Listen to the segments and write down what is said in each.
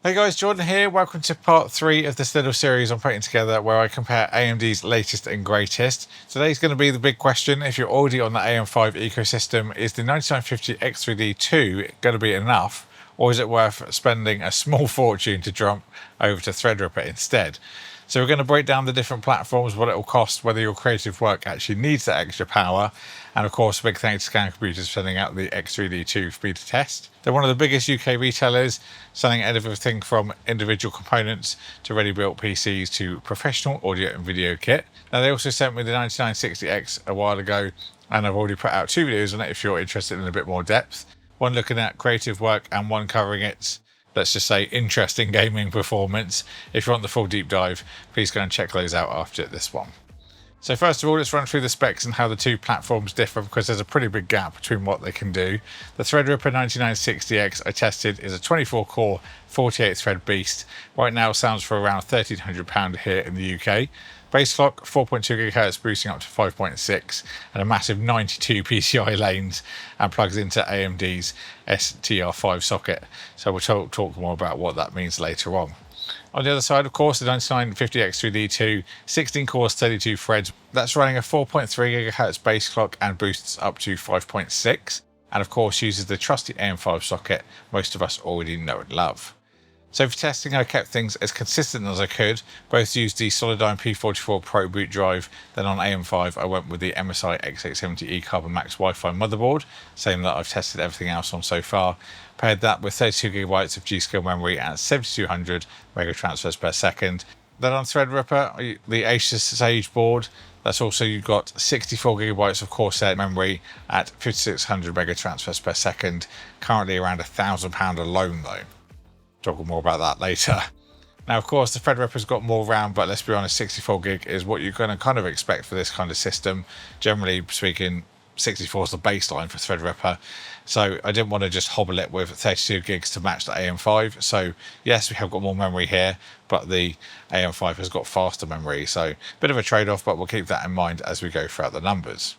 Hey guys, Jordan here. Welcome to part 3 of this little series I'm putting together where I compare AMD's latest and greatest. Today's going to be the big question. If you're already on the AM5 ecosystem, is the 9950X3D2 going to be enough, or is it worth spending a small fortune to jump over to Threadripper instead? So we're going to break down the different platforms, what it will cost, whether your creative work actually needs that extra power, and of course a big thanks to Scan Computers for sending out the X3D2 for me to test. They're one of the biggest UK retailers, selling everything from individual components to ready-built PCs to professional audio and video kit. Now they also sent me the 9960X a while ago, and I've already put out 2 videos on it if you're interested in a bit more depth. One looking at creative work and one covering its, let's just say, interesting gaming performance. If you want the full deep dive, please go and check those out after this one. So first of all, let's run through the specs and how the two platforms differ, because there's a pretty big gap between what they can do. The Threadripper 9960X I tested is a 24-core, 48-thread beast. Right now sounds for around £1,300 here in the UK. Base clock, 4.2 GHz boosting up to 5.6, and a massive 92 PCI lanes, and plugs into AMD's STR5 socket. So we'll talk more about what that means later on. On the other side, of course, the 9950X3D2, 16 cores, 32 threads. That's running a 4.3 GHz base clock and boosts up to 5.6, and of course uses the trusty AM5 socket most of us already know and love. So for testing, I kept things as consistent as I could. Both used the Solidigm P44 Pro boot drive. Then on AM5, I went with the MSI X870E Carbon Max Wi-Fi motherboard, same that I've tested everything else on so far. Paired that with 32GB of G.Skill memory and 7200 mega transfers per second. Then on Threadripper, the Asus Sage board. That's also, you've got 64GB of Corsair memory at 5600 mega transfers per second. Currently around £1,000 alone though. Talk more about that later. Now, of course, the Threadripper's got more RAM, but let's be honest, 64 gig is what you're going to kind of expect for this kind of system. Generally speaking, 64 is the baseline for Threadripper. So I didn't want to just hobble it with 32 gigs to match the AM5. So yes, we have got more memory here, but the AM5 has got faster memory. So a bit of a trade-off, but we'll keep that in mind as we go throughout the numbers.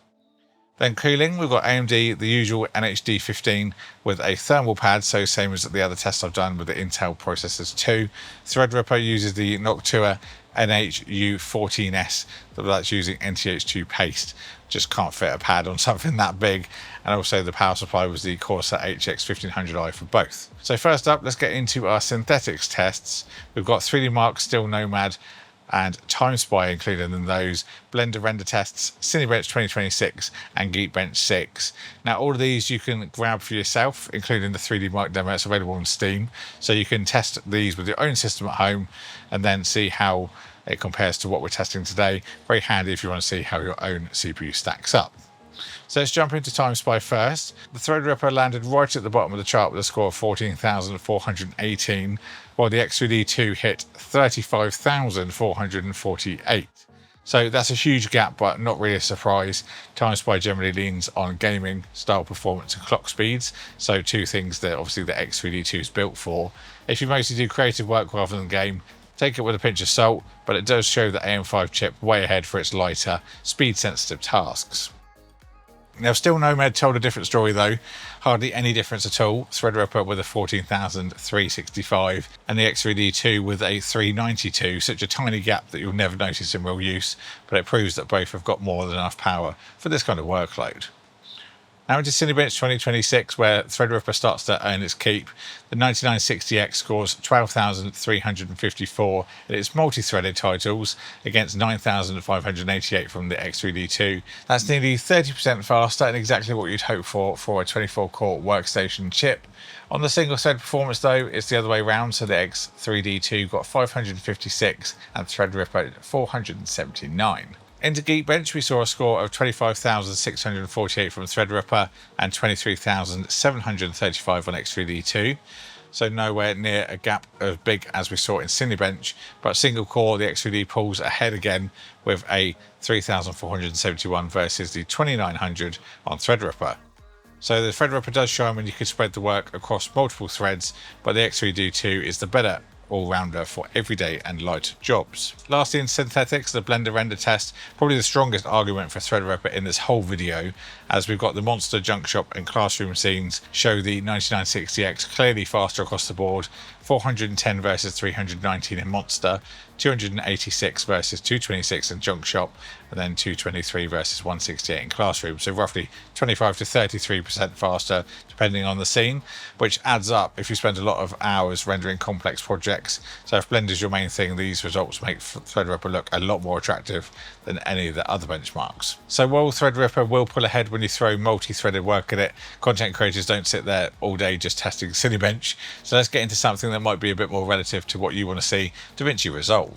Then cooling, we've got AMD, the usual NHD 15 with a thermal pad, so same as the other tests I've done with the Intel processors too. Threadripper uses the Noctua NHU14S, that's using NTH2 paste. Just can't fit a pad on something that big. And also the power supply was the Corsair HX1500i for both. So first up, let's get into our synthetics tests. We've got 3D Mark, Still Nomad, and Time Spy included in those, Blender render tests, Cinebench 2026 and Geekbench 6. Now all of these you can grab for yourself, including the 3D Mark demo. It's available on Steam, so you can test these with your own system at home and then see how it compares to what we're testing today. Very handy if you want to see how your own CPU stacks up. So let's jump into Time Spy first. The Threadripper landed right at the bottom of the chart with a score of 14,418, while the X3D2 hit 35,448. So that's a huge gap, but not really a surprise. Time Spy generally leans on gaming, style performance and clock speeds, so two things that obviously the X3D2 is built for. If you mostly do creative work rather than game, take it with a pinch of salt, but it does show the AM5 chip way ahead for its lighter, speed-sensitive tasks. Now, Still Nomad told a different story though. Hardly any difference at all. Threadripper with a 14,365 and the X3D2 with a 392. Such a tiny gap that you'll never notice in real use, but it proves that both have got more than enough power for this kind of workload. Now into Cinebench 2026, where Threadripper starts to earn its keep. The 9960X scores 12,354 in its multi-threaded titles against 9,588 from the X3D2. That's nearly 30% faster and exactly what you'd hope for a 24-core workstation chip. On the single-thread performance though, it's the other way around, so the X3D2 got 556 and Threadripper 479. Into Geekbench, we saw a score of 25,648 from Threadripper and 23,735 on X3D2. So nowhere near a gap as big as we saw in Cinebench, but single core, the X3D pulls ahead again with a 3,471 versus the 2,900 on Threadripper. So the Threadripper does shine when you can spread the work across multiple threads, but the X3D2 is the better all-rounder for everyday and light jobs. Lastly, in synthetics, the Blender render test, probably the strongest argument for Threadripper in this whole video, as we've got the monster junk shop and classroom scenes show the 9960X clearly faster across the board, 410 versus 319 in Monster, 286 versus 226 in Junk Shop, and then 223 versus 168 in Classroom. So roughly 25 to 33% faster depending on the scene, which adds up if you spend a lot of hours rendering complex projects. So if Blender's your main thing, these results make Threadripper look a lot more attractive than any of the other benchmarks. So while Threadripper will pull ahead when you throw multi-threaded work at it, content creators don't sit there all day just testing Cinebench. So let's get into something that might be a bit more relative to what you want to see: DaVinci Resolve.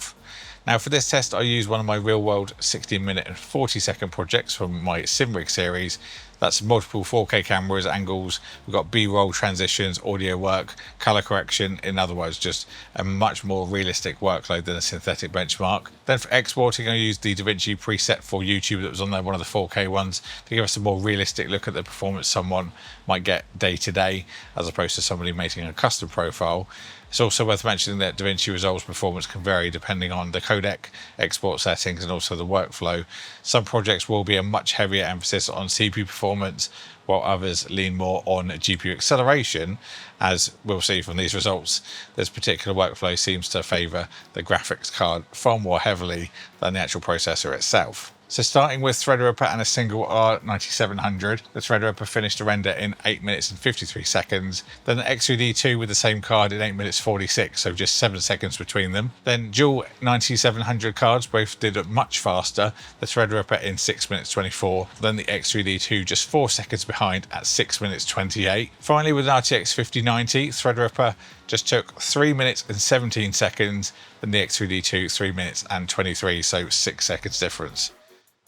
Now for this test I used one of my real world 16-minute and 40-second projects from my SimRig series. That's multiple 4K cameras, angles, we've got B-roll, transitions, audio work, color correction, in other words just a much more realistic workload than a synthetic benchmark. Then for exporting I used the DaVinci preset for YouTube that was on there, one of the 4K ones, to give us a more realistic look at the performance someone might get day to day as opposed to somebody making a custom profile. It's also worth mentioning that DaVinci Resolve's performance can vary depending on the codec, export settings, and also the workflow. Some projects will be a much heavier emphasis on CPU performance, while others lean more on GPU acceleration. As we'll see from these results, this particular workflow seems to favour the graphics card far more heavily than the actual processor itself. So starting with Threadripper and a single R9700, the Threadripper finished a render in 8 minutes and 53 seconds. Then the X3D2 with the same card in 8 minutes 46, so just 7 seconds between them. Then dual 9700 cards both did it much faster, the Threadripper in 6 minutes 24, then the X3D2 just 4 seconds behind at 6 minutes 28. Finally with an RTX 5090, Threadripper just took 3 minutes and 17 seconds, then the X3D2 3 minutes and 23, so 6 seconds difference.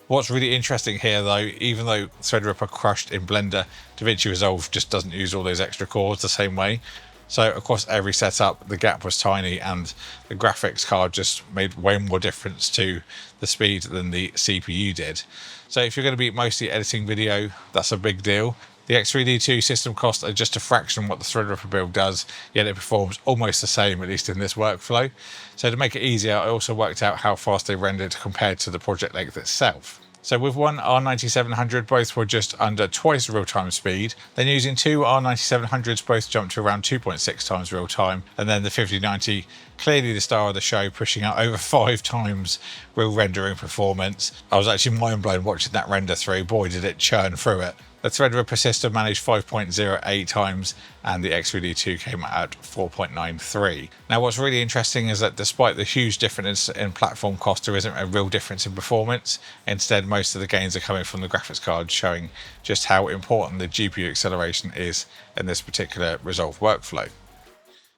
What's really interesting here though, even though Threadripper crushed in Blender, DaVinci Resolve just doesn't use all those extra cores the same way. So across every setup the gap was tiny and the graphics card just made way more difference to the speed than the CPU did. So if you're going to be mostly editing video, that's a big deal. The X3D2 system costs are just a fraction of what the Threadripper build does, yet it performs almost the same, at least in this workflow. So to make it easier, I also worked out how fast they rendered compared to the project length itself. So with one R9700, both were just under twice real-time speed. Then using two R9700s, both jumped to around 2.6 times real-time. And then the 5090, clearly the star of the show, pushing out over 5 times real rendering performance. I was actually mind-blown watching that render through. Boy, did it churn through it. The Threadripper system managed 5.08 times and the X3D2 came out at 4.93. Now what's really interesting is that despite the huge difference in platform cost, there isn't a real difference in performance. Instead, most of the gains are coming from the graphics card, showing just how important the GPU acceleration is in this particular Resolve workflow.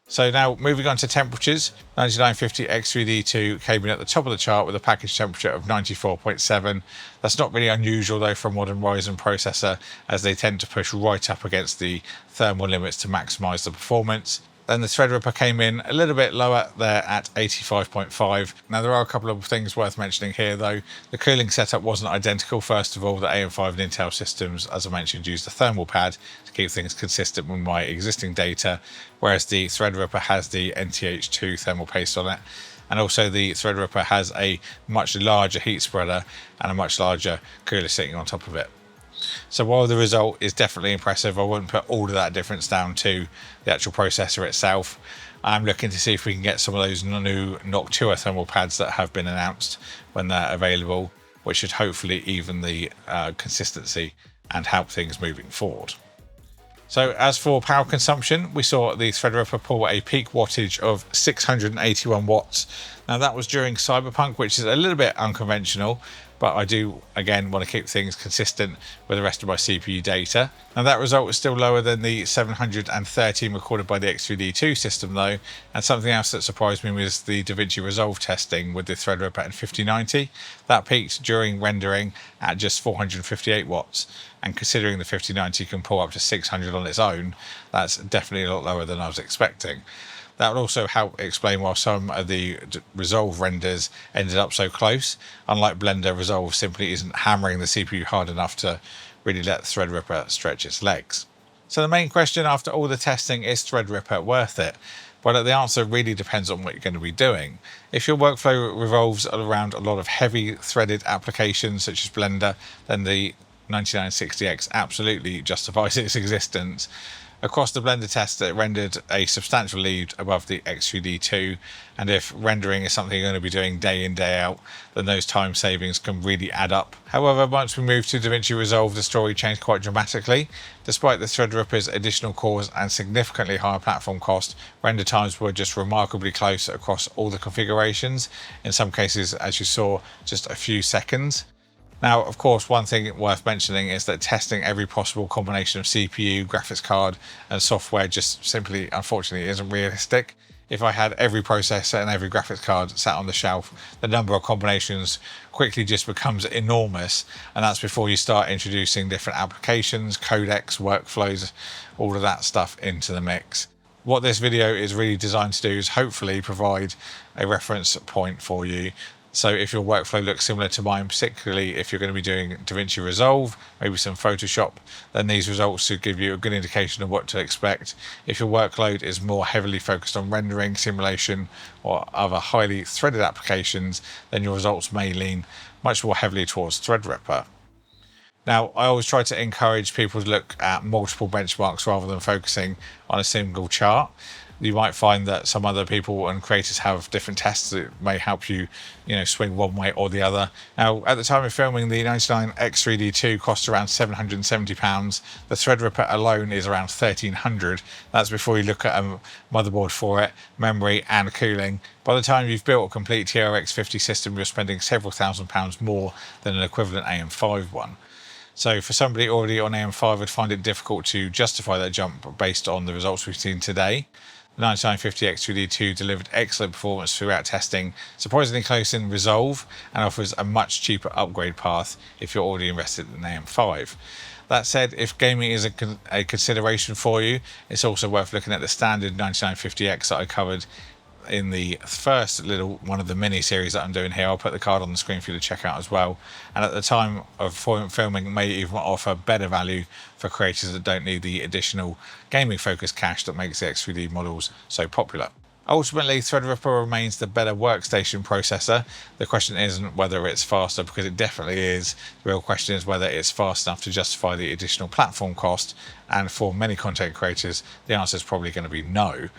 So now moving on to temperatures, 9950X 3D2 came in at the top of the chart with a package temperature of 94.7. That's not really unusual though for a modern Ryzen processor, as they tend to push right up against the thermal limits to maximise the performance. Then the Threadripper came in a little bit lower there at 85.5. Now there are a couple of things worth mentioning here though. The cooling setup wasn't identical. First of all, the AM5 and Intel systems, as I mentioned, used a thermal pad to keep things consistent with my existing data, whereas the Threadripper has the NTH2 thermal paste on it. And also the Threadripper has a much larger heat spreader and a much larger cooler sitting on top of it. So while the result is definitely impressive, I wouldn't put all of that difference down to the actual processor itself. I'm looking to see if we can get some of those new Noctua thermal pads that have been announced when they're available, which should hopefully even the consistency and help things moving forward. So as for power consumption, we saw the Threadripper pull a peak wattage of 681 watts. Now that was during Cyberpunk, which is a little bit unconventional, but I do again want to keep things consistent with the rest of my CPU data. Now that result was still lower than the 713 recorded by the X3D2 system though, and something else that surprised me was the DaVinci Resolve testing with the Threadripper and 5090. That peaked during rendering at just 458 watts, and considering the 5090 can pull up to 600 on its own, that's definitely a lot lower than I was expecting. That would also help explain why some of the Resolve renders ended up so close. Unlike Blender, Resolve simply isn't hammering the CPU hard enough to really let Threadripper stretch its legs. So the main question after all the testing, is Threadripper worth it? Well, the answer really depends on what you're going to be doing. If your workflow revolves around a lot of heavy threaded applications such as Blender, then the 9960X absolutely justifies its existence. Across the Blender test, it rendered a substantial lead above the X3D2, and if rendering is something you're going to be doing day in, day out, then those time savings can really add up. However, once we moved to DaVinci Resolve, the story changed quite dramatically. Despite the Threadripper's additional cores and significantly higher platform cost, render times were just remarkably close across all the configurations, in some cases, as you saw, just a few seconds. Now, of course, one thing worth mentioning is that testing every possible combination of CPU, graphics card, and software just simply, unfortunately, isn't realistic. If I had every processor and every graphics card sat on the shelf, the number of combinations quickly just becomes enormous, and that's before you start introducing different applications, codecs, workflows, all of that stuff into the mix. What this video is really designed to do is hopefully provide a reference point for you. So if your workflow looks similar to mine, particularly if you're going to be doing DaVinci Resolve, maybe some Photoshop, then these results should give you a good indication of what to expect. If your workload is more heavily focused on rendering, simulation, or other highly threaded applications, then your results may lean much more heavily towards Threadripper. Now, I always try to encourage people to look at multiple benchmarks rather than focusing on a single chart. You might find that some other people and creators have different tests that may help you, swing one way or the other. Now, at the time of filming, the 99X3D2 costs around £770. The Threadripper alone is around £1,300. That's before you look at a motherboard for it, memory and cooling. By the time you've built a complete TRX 50 system, you're spending several £1,000s more than an equivalent AM5 one. So for somebody already on AM5, I'd find it difficult to justify that jump based on the results we've seen today. The 9950X3D2 delivered excellent performance throughout testing, surprisingly close in Resolve, and offers a much cheaper upgrade path if you're already invested in AM5. That said, if gaming is a consideration for you, it's also worth looking at the standard 9950X that I covered in the first little one of the mini series that I'm doing here. I'll put the card on the screen for you to check out as well, and at the time of filming may even offer better value for creators that don't need the additional gaming focused cache that makes the X3D models so popular. Ultimately, Threadripper remains the better workstation processor. The question isn't whether it's faster, because it definitely is. The real question is whether it's fast enough to justify the additional platform cost, and for many content creators the answer is probably going to be no.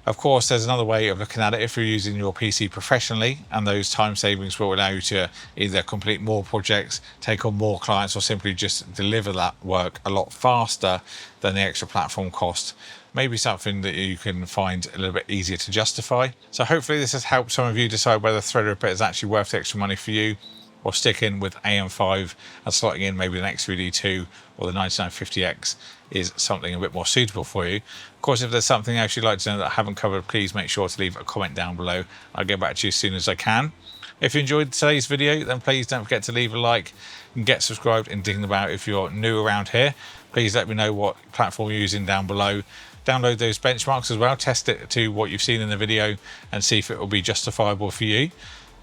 Of course, there's another way of looking at it. If you're using your PC professionally, and those time savings will allow you to either complete more projects, take on more clients, or simply just deliver that work a lot faster than the extra platform cost, maybe something that you can find a little bit easier to justify. So hopefully this has helped some of you decide whether Threadripper is actually worth the extra money for you, or stick in with AM5 and slotting in maybe the X3D2 or the 9950X is something a bit more suitable for you. Of course, if there's something else you'd like to know that I haven't covered, please make sure to leave a comment down below. I'll get back to you as soon as I can. If you enjoyed today's video, then please don't forget to leave a like and get subscribed and ding about if you're new around here. Please let me know what platform you're using down below. Download those benchmarks as well, test it to what you've seen in the video and see if it will be justifiable for you.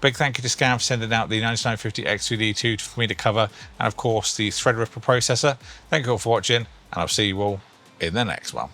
Big thank you to Scam for sending out the 9950X3D2 for me to cover, and of course the Threadripper processor. Thank you all for watching, and I'll see you all in the next one.